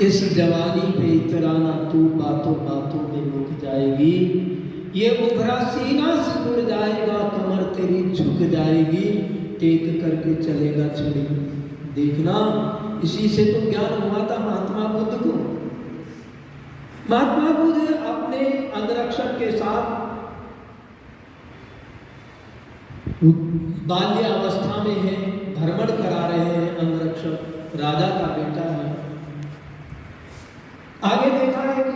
इस जवानी पे इतराना तू बातों बातों में मुक जाएगी। ये उभरा सीना सिकुड़ जाएगा, कमर तेरी झुक जाएगी, टेक करके चलेगा छड़ी। देखना, इसी से तो ज्ञान हुआ था महात्मा बुद्ध को। महात्मा बुद्ध अपने अंगरक्षक के साथ बाल्य अवस्था में है, भ्रमण करा रहे हैं। अंगरक्षक राजा का बेटा है। आगे देखा है कि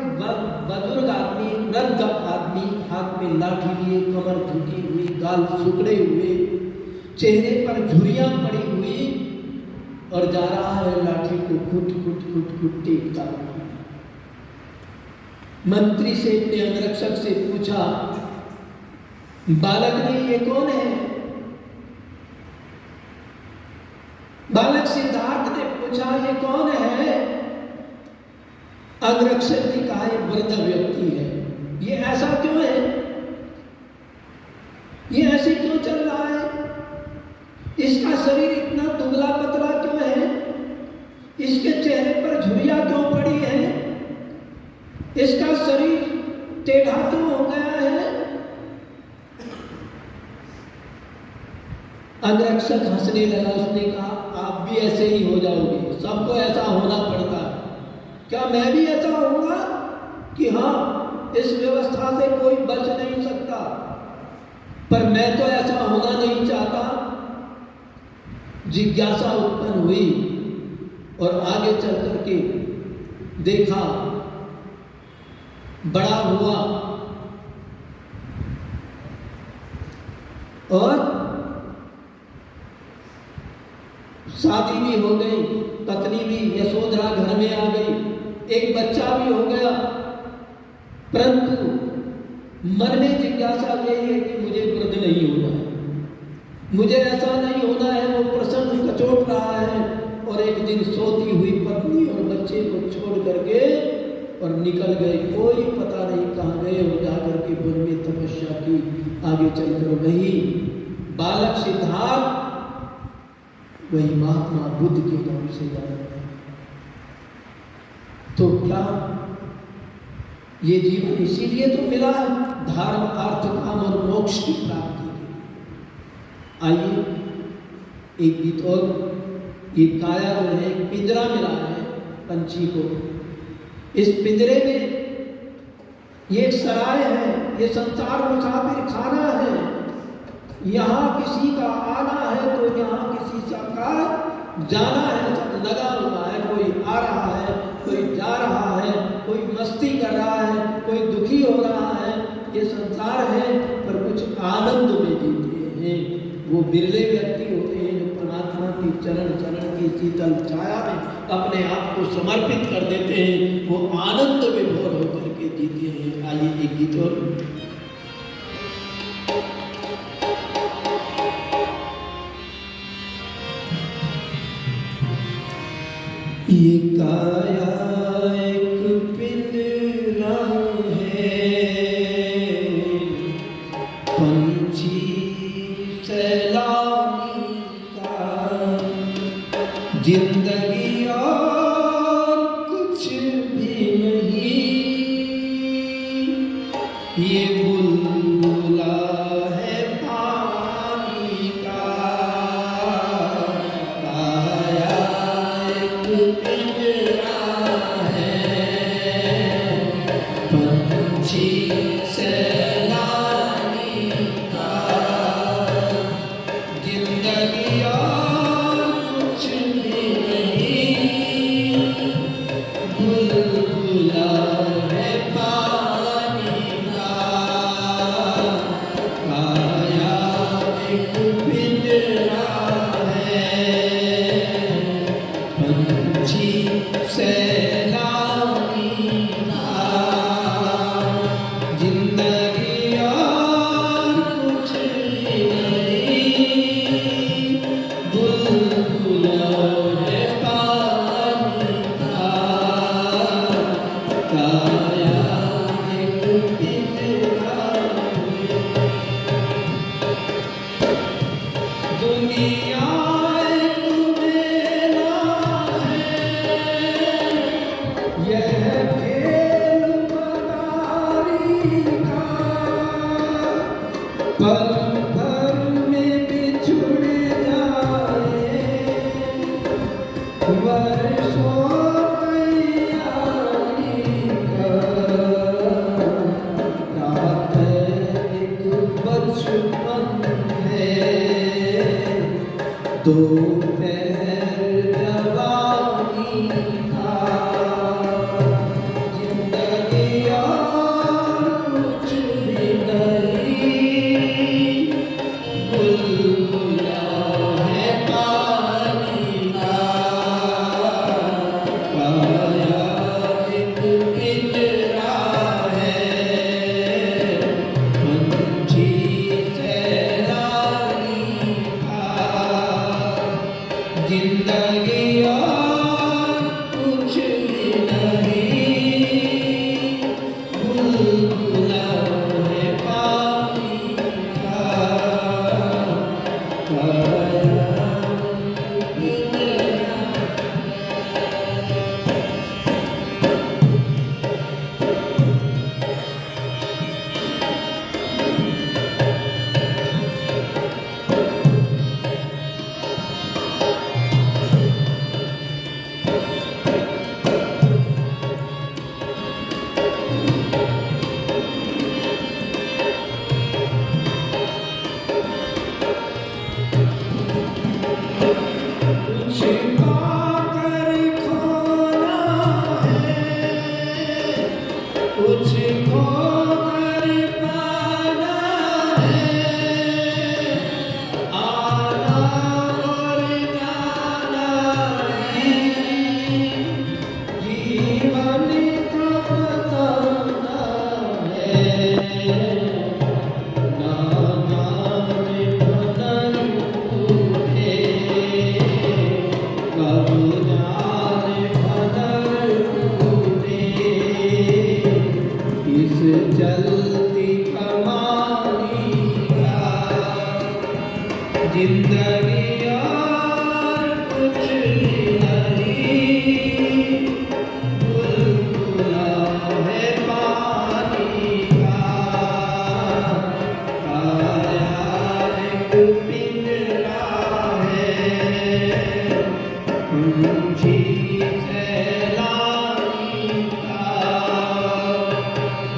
बुजुर्ग आदमी, वृद्ध आदमी हाथ में लाठी लिए, कमर झुकी हुई, गाल सुकड़े हुए, चेहरे पर झुर्रियां पड़ी हुई, और जा रहा है लाठी को कुट कुट कुट कुट टेकता हुआ। मंत्री से, अपने अंगरक्षक से पूछा, बालक ने ये कौन है? बालक सिद्धार्थ ने पूछा, ये कौन है? अंगरक्षक ने कहा, ये वृद्ध व्यक्ति है। ये ऐसा क्यों है? ये ऐसे क्यों चल रहा है? इसका शरीर इतना दुबला पतला क्यों है? इसके चेहरे पर झुर्रियां क्यों पड़ी है? इसका शरीर टेढ़ा क्यों हो गया है? अंगरक्षक हंसने लगा। उसने कहा, आप भी ऐसे ही हो जाओगे, सबको ऐसा होना पड़ता है। क्या मैं भी ऐसा होऊंगा कि हाँ, इस व्यवस्था से कोई बच नहीं सकता, पर मैं तो ऐसा होना नहीं चाहता। जिज्ञासा उत्पन्न हुई और आगे चल करके देखा, बड़ा हुआ और शादी भी हो गई, पत्नी भी यशोधरा घर में आ गई, एक बच्चा भी हो गया। परंतु मन में जिज्ञासा यही है कि मुझे वृद्ध नहीं होना है, मुझे ऐसा नहीं होना है। वो प्रसंग कचोट रहा है और एक दिन सोती हुई पत्नी और बच्चे को छोड़ करके और निकल गए। कोई पता नहीं कहाँ गए, और जाकर के वन में तपस्या की। आगे चलकर वही बालक सिद्धार्थ वही महात्मा बुद्ध के नाम से जाना है। तो क्या ये जीवन इसीलिए तो मिला है, धर्म अर्थ काम और मोक्ष की प्राप्ति के। आइए एक गीत और। ये काया जो है, पिंजरा मिला है पंछी को। इस पिंजरे में ये एक सराय है, ये संसार मुसाफिर खाना है। यहाँ किसी का आना है तो यहाँ किसी का जाना है। सब लगा हुआ है, कोई आ रहा है, कोई जा रहा है, कोई मस्ती कर रहा है, कोई दुखी हो रहा है। ये संसार है, पर कुछ आनंद में जीते हैं। वो बिरले व्यक्ति होते हैं जो परमात्मा की चरण की शीतल छाया में अपने आप को समर्पित कर देते हैं। वो आनंद विभोर होकर के जीते हैं। आइए एक गीत और। ये काया एक पिंजरा है, पंछी सैलानी का, जिंदगी और कुछ भी नहीं। ये बुलबुला है पानी का, काया एक पिंजरा है, पंछी सैलानी का, जिंदगी और कुछ भी नहीं। वर्षों तैयारी कर, रात एक बचपन है, दोपहर जवानी का, जिंदगी और कुछ भी नहीं, बुलबुला है पानी का, पाया एक पिंजरा है, पंछी सैलानी का, जिंदगी और कुछ भी नहीं, बुलबुला है पानी का, पाया पिंजरा। कुछ पाकर खोना है, कुछ खोकर पाना है, आना और जाना है, जीवन का बताना है, ना जाने कदर टूटे, कब जाने कदर टूटे, इस चलती कमानी का, जिंदगी और कुछ भी नहीं, बुलबुला है पानी का, पाया एक पिंजरा है, पंछी सैलानी का,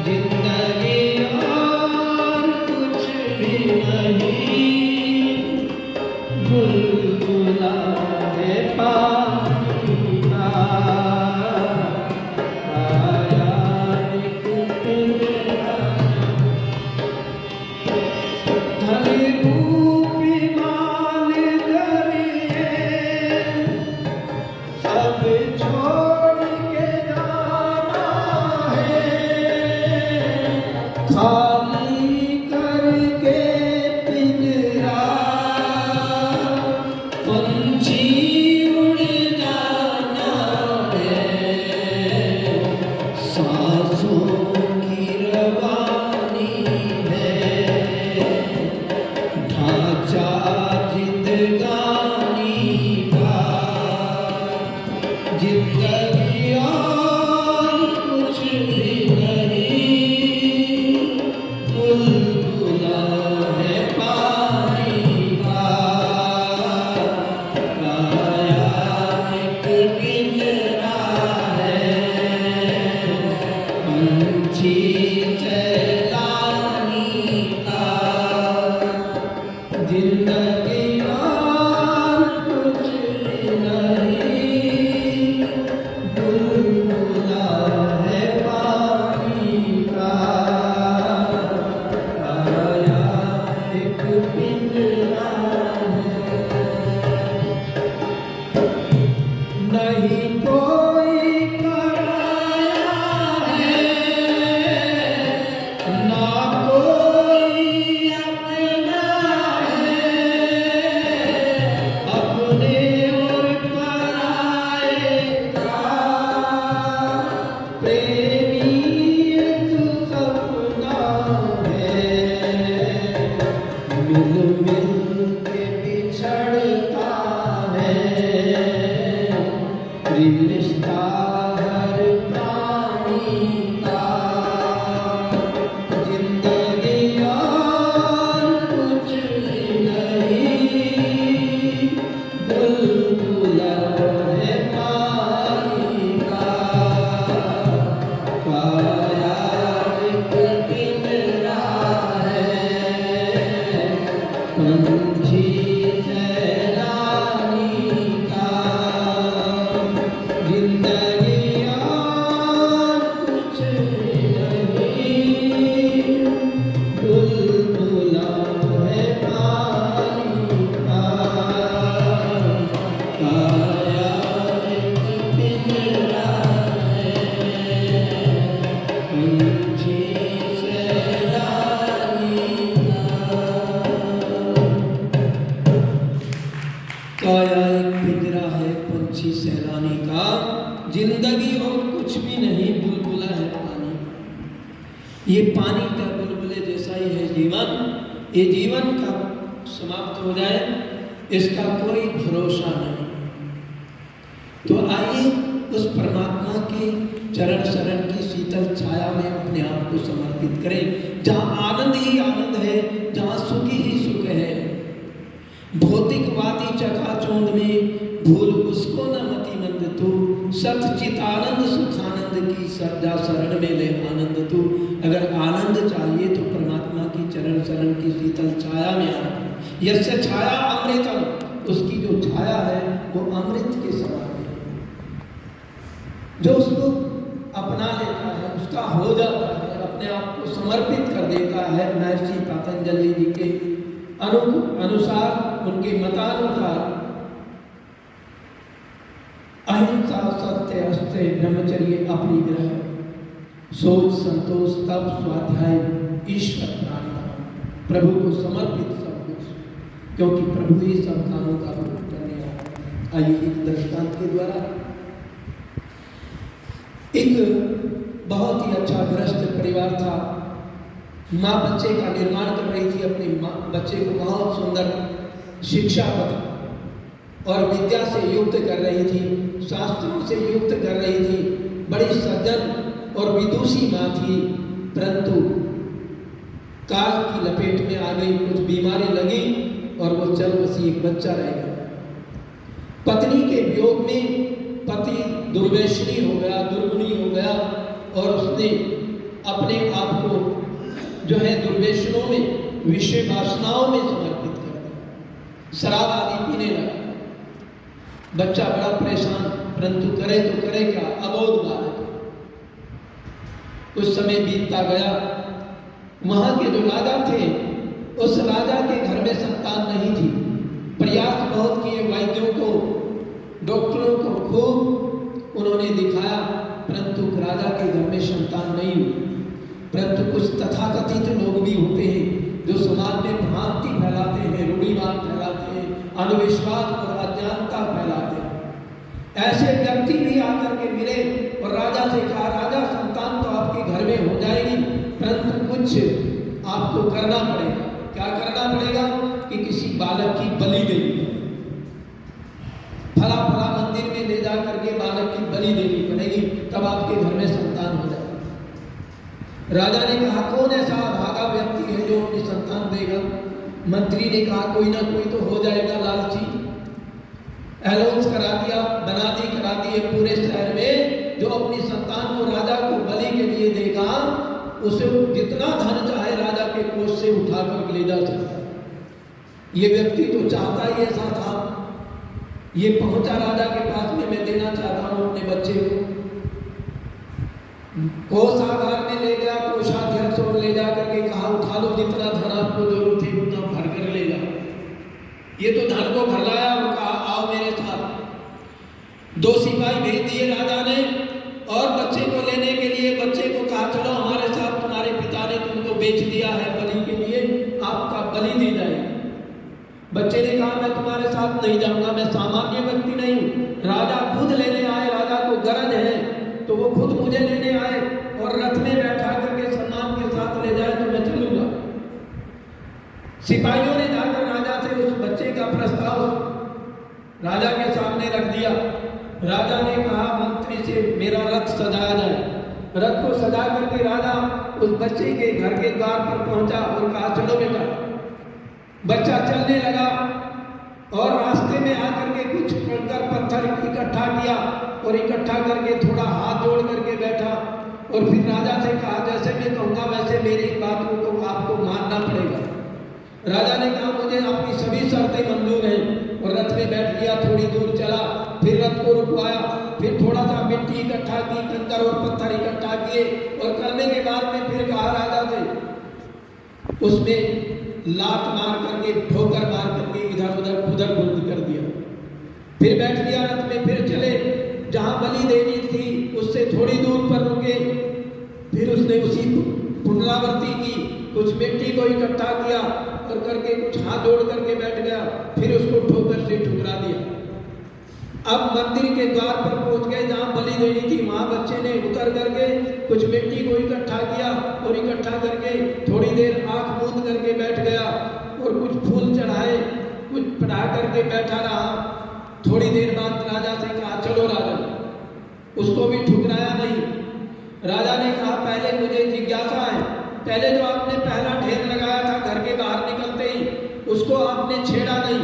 जिंदगी और कुछ भी नहीं, बुलबुला है पानी का, पाया एक पिंजरा। धनी रूपी माल दरिए, सब छोड़ के जाना है, खाली करके पिंजरा, पंछी उड़ जाना है, सांसों की रवानी है, ढांचा जिंदगानी का, जिंदगी और कुछ भी नहीं, बुलबुला है पानी का, पाया एक पिंजरा है, पंछी सैलानी का, जिंदगी और कुछ भी नहीं, बुलबुला है पानी का, पाया एक पिंजरा है, नहीं कोई कराया है, ना कोई अपना है, अपने और पराए का, प्रेमी एक सपना है, मिल मिल के बिछड़ता है, रिश्ता हर प्राणी का, जिंदगी और कुछ भी नहीं, बुलबुला है जाने का, जिंदगी और कुछ भी नहीं, बुलबुला है पानी। ये पानी का बुलबुले जैसा ही है जीवन। ये जीवन का समाप्त हो जाए इसका कोई भरोसा नहीं। तो आइए उस परमात्मा के चरण शरण की शीतल छाया में अपने आप को समर्पित करें, जहाँ आनंद ही आनंद है, जहाँ सुख ही सुख है। भौतिकवादी चकाचौंध में भूल उसको न मतिमंद तू, सतचितानंद सुखानंद की जा शरण में ले आनंद तू। अगर आनंद चाहिए तो परमात्मा की चरण शरण की शीतल छाया में आ। यस्य छाया अमृतम, उसकी जो छाया है वो अमृत के समान है। जो उसको अपना लेता है, उसका हो जाता है, अपने आप को समर्पित कर देता है। महर्षि पतंजलि जी के अनुसार, उनके मतानुसार अहिंसा सत्य अस्त्य ब्रह्मचर्य अपरिग्रह सोच संतोष तप स्वाध्याय ईश्वर प्राणिधाम, प्रभु को समर्पित सब कुछ, क्योंकि प्रभु ही सब कामों का पूर्ण करने वाला। आइए एक दृष्टांत के द्वारा, एक बहुत ही अच्छा ग्रस्त परिवार था। माँ बच्चे का निर्माण कर रही थी, अपने बच्चे को बहुत सुंदर शिक्षा और विद्या से युक्त कर रही थी, शास्त्रों से युक्त कर रही थी। बड़ी सज्जन और विदुषी माँ थी, परंतु काल की लपेट में आ गई, कुछ बीमारी लगी और वो चल बसी, एक बच्चा रह गया। पत्नी के वियोग में पति दुर्व्यसनी हो गया, दुर्गुणी हो गया और उसने अपने आप को जो है दुर्व्यसनों में, विषय वासनाओं में समर्पित कर दिया, शराब आदि पीने लगा। बच्चा बड़ा परेशान, परंतु करे तो करे क्या, अबोध बालक। कुछ समय बीतता गया। वहां के जो राजा थे, उस राजा के घर में संतान नहीं थी। प्रयास बहुत किए, वैद्यों को, डॉक्टरों को खूब उन्होंने दिखाया, परंतु राजा के घर में संतान नहीं हुई। परंतु कुछ तथाकथित लोग भी होते हैं जो समाज में भ्रांति फैलाते हैं, रूढ़िवाद फैलाते हैं, अंधविश्वास और अज्ञानता फैलाते हैं। ऐसे व्यक्ति भी आकर के मिले और राजा से कहा, राजा संतान तो आपके घर में हो जाएगी, परंतु कुछ आपको करना पड़ेगा। क्या करना पड़ेगा? कि किसी बालक की बलि देनी, फला फला मंदिर में ले जा करके बालक की बलि देनी पड़ेगी, तब आपके घर में संतान हो जाएगा। राजा ने कहा, कौन ऐसा भागा व्यक्ति है जो अपनी संतान देगा? मंत्री ने कहा, कोई ना कोई तो हो जाएगा लालची। अनाउंस करा दिया, बनादी करा दिए पूरे शहर में, जो अपनी संतान को राजा को बलि के लिए देगा, उसे जितना धन चाहे राजा के कोष से उठाकर ले जा सकता है। ये व्यक्ति तो चाहता ही ऐसा था। ये पहुंचा राजा के पास में, मैं देना चाहता हूं अपने बच्चे को। कोषागार में ले गया, कोषाध्यक्ष और ले जा करके कहा, उठा लो, जितना धन आपको जरूरत है उतना भर कर ले जाओ। ये तो धन को भर लाया और कहा, आओ मेरे साथ। 2 सिपाही भेज दिए राजा ने और बच्चे को लेने के लिए बच्चे को कहा, चलो हमारे साथ, तुम्हारे पिता ने तुमको बेच दिया है बलि के लिए, आपका बलि दी जाएगी। बच्चे ने कहा, मैं तुम्हारे साथ नहीं जाऊंगा, मैं सामान्य व्यक्ति नहीं हूँ। राजा खुद लेने आए, राजा को गरज है तो वो खुद मुझे लेने आए और रथ में बैठा करके सम्मान के साथ ले जाए तो मैं चलूंगा। सिपाहियों ने जाकर राजा से उस बच्चे का प्रस्ताव राजा के सामने रख दिया। राजा ने कहा, मंत्री से मेरा रथ सजाया जाए। रथ को सजा करके राजा उस बच्चे के घर के द्वार पर पहुंचा और कहा, चलो बेटा। बच्चा चलने लगा और रास्ते में आकर के कुछ कंकड़ पत्थर इकट्ठा किया और इकट्ठा करके थोड़ा हाथ जोड़ करके बैठा और फिर राजा से कहा, जैसे मैं कहूँगा वैसे मेरी बातों को आपको मानना पड़ेगा। राजा ने कहा, मुझे आपकी सभी शर्तें मंजूर हैं, और रथ में बैठ गया। थोड़ी दूर चला, फिर रथ को रुकवाया, फिर थोड़ा सा मिट्टी इकट्ठा की, कंकड़ और पत्थर इकट्ठा किए और करने के बाद में फिर कहा राजा से, उसमें लात मार करके, ठोकर मार करके इधर उधर उधर बुद्ध कर दिया। फिर बैठ गया रथ में, फिर चले जहां बलि देनी थी उससे थोड़ी दूर पर रुके। फिर उसने उसी पुनरावृत्ति की, कुछ मिट्टी को इकट्ठा किया और करके कुछ हाथ जोड़ करके बैठ गया, फिर उसको ठोकर से ठुकरा दिया। अब मंदिर के द्वार पर पहुंच गए जहां बलि देनी थी। वहां बच्चे ने उतर करके कुछ मिट्टी को इकट्ठा किया और इकट्ठा करके थोड़ी देर आंख मूंद करके बैठ गया और कुछ फूल चढ़ाए, कुछ पढ़ा करके बैठा रहा। थोड़ी देर बाद राजा से कहा चलो राजन, उसको भी ठुकराया नहीं। राजा ने कहा पहले मुझे जिज्ञासा है, पहले जो आपने पहला ढेर लगाया था घर के बाहर निकलते ही, उसको आपने छेड़ा नहीं।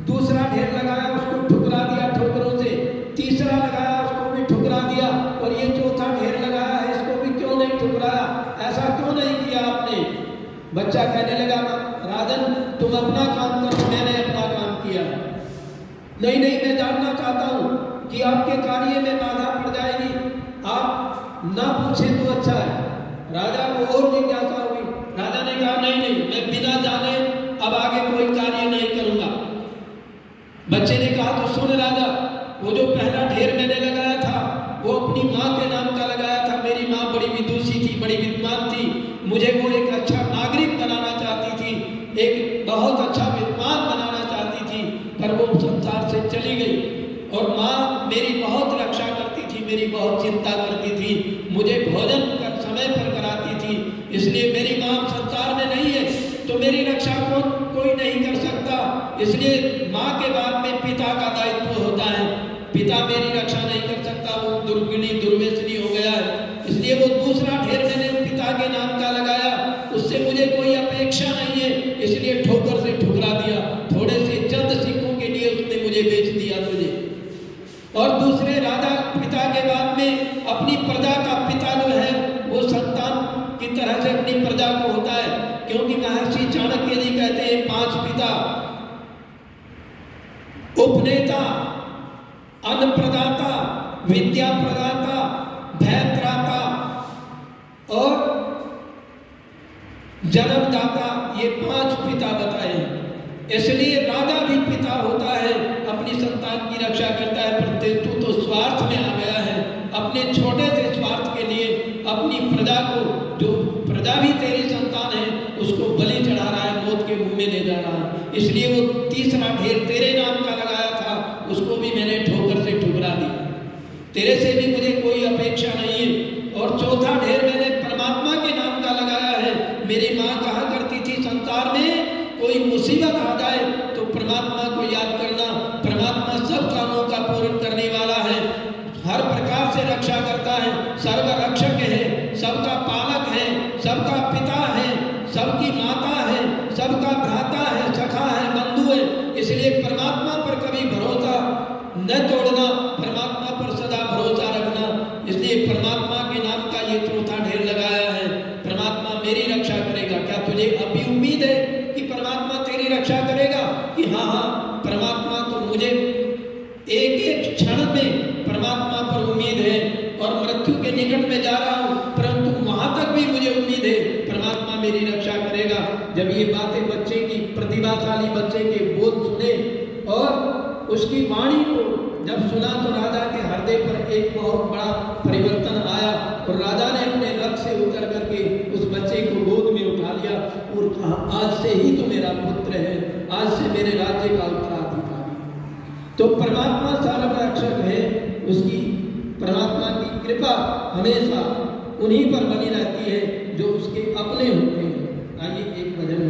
दूसरा ढेर लगाया, उसको ठुकरा दिया ठोकरों से। तीसरा लगाया, उसको भी ठुकरा दिया। और ये चौथा ढेर लगाया है, इसको भी क्यों नहीं ठुकराया? ऐसा क्यों नहीं किया आपने? बच्चा कहने लगा राजन तुम अपना काम करो, मैंने अपना काम किया। नहीं नहीं, मैं जानना चाहता हूँ कि आपके कार्य में बाधा पड़ जाएगी, आप ना पूछे तो अच्छा है। राजा को और जिज्ञासा हुई। राजा ने कहा नहीं नहीं, मैं बिना जाने अब आगे कोई कार्य नहीं करूंगा। बच्चे ने कहा तो सुन राजा, वो जो पहला ढेर मैंने लगाया था वो अपनी माँ के नाम का लगाया था। मेरी माँ बड़ी विदुषी थी, बड़ी विद्वान थी, मुझे वो एक अच्छा नागरिक बनाना चाहती थी, एक बहुत अच्छा विद्वान बनाना चाहती थी, पर वो संसार से चली गई। और माँ मेरी बहुत रक्षा करती थी, मेरी बहुत चिंता करती थी, मुझे भोजन कर समय पर कराती थी। इसलिए मेरी माँ संसार में नहीं है तो मेरी रक्षा कोई नहीं कर सकता। इसलिए माँ के बाद में पिता का दायित्व होता है। पिता मेरी रक्षा नहीं कर सकता, वो दुर्गुणी दुर्व्यसनी हो गया है। इसलिए वो दूसरा ढेर मैंने पिता के नाम का लगाया, उससे मुझे कोई अपेक्षा नहीं है, इसलिए ठोकर से ठुकरा दिया। थोड़े से चंद सिक्कों के लिए उसने मुझे बेच दिया तुझे। और दूसरे राजा पिता के बाद में अपनी प्रजा का पिता जो है वो संतान की तरह से अपनी प्रजा को होता है, क्योंकि महर्षि चाणक्य जी कहते हैं 5 पिता: उपनेता, अन्न प्रदाता, विद्या प्रदाता, भयत्राता और जन्मदाता। ये 5 पिता बताए। इसलिए राजा भी पिता होता है, अपनी संतान की रक्षा करता है। पर तू तो स्वार्थ में आ गया है, अपने छोटे से स्वार्थ के लिए अपनी प्रजा को, जो प्रजा भी तेरी संतान है, उसको बलि चढ़ा रहा है, मौत के मुंह में ले जा रहा है। इसलिए वो तीसरा ढेर तेरे नाम का लगाया था, उसको भी मैंने ठोकर से ठुकरा दिया। तेरे से भी मुझे कोई अपेक्षा नहीं है। और चौथा ढेर मैंने परमात्मा के नाम का लगाया है। मेरी माँ कहा करती थी संसार में कोई मुसीबत आ जाए तो परमात्मा को याद करना, परमात्मा सब कामों का पूर्ण करने वाला है, हर प्रकार से रक्षा करता है, सर्वरक्षक है, सबका पालक है, सबका पिता है, सबकी माता है, सबका भ्राता है, सखा है, बंधु है। इसलिए परमात्मा पर कभी भरोसा न तोड़ना, परमात्मा पर सदा भरोसा रखना। इसलिए परमात्मा के नाम का ये चौथा ढेर लगाया है। परमात्मा मेरी रक्षा करेगा। क्या तुझे अभी उम्मीद है कि परमात्मा तेरी रक्षा करेगा? कि हाँ, परमात्मा तो मुझे एक एक क्षण में परमात्मा पर उम्मीद है और मृत्यु के निकट में जा रहा हूँ, परंतु वहां तक भी मुझे उम्मीद है परमात्मा मेरी रक्षा करेगा। जब ये बातें बच्चे की, प्रतिभाशाली बच्चे के बोल सुने और उसकी वाणी को जब सुना तो राजा के हृदय पर एक बहुत बड़ा परिवर्तन आया और राजा ने अपने रथ से उतर करके उस बच्चे को गोद में उठा लिया और कहा आज से ही तो मेरा पुत्र है, आज से मेरे राज्य का उत्तराधिकारी। तो परमात्मा सर्वरक्षक है, उसकी परमात्मा की कृपा हमेशा उन्हीं पर बनी रहती है जो उसके अपने होते हैं। आइए एक भजन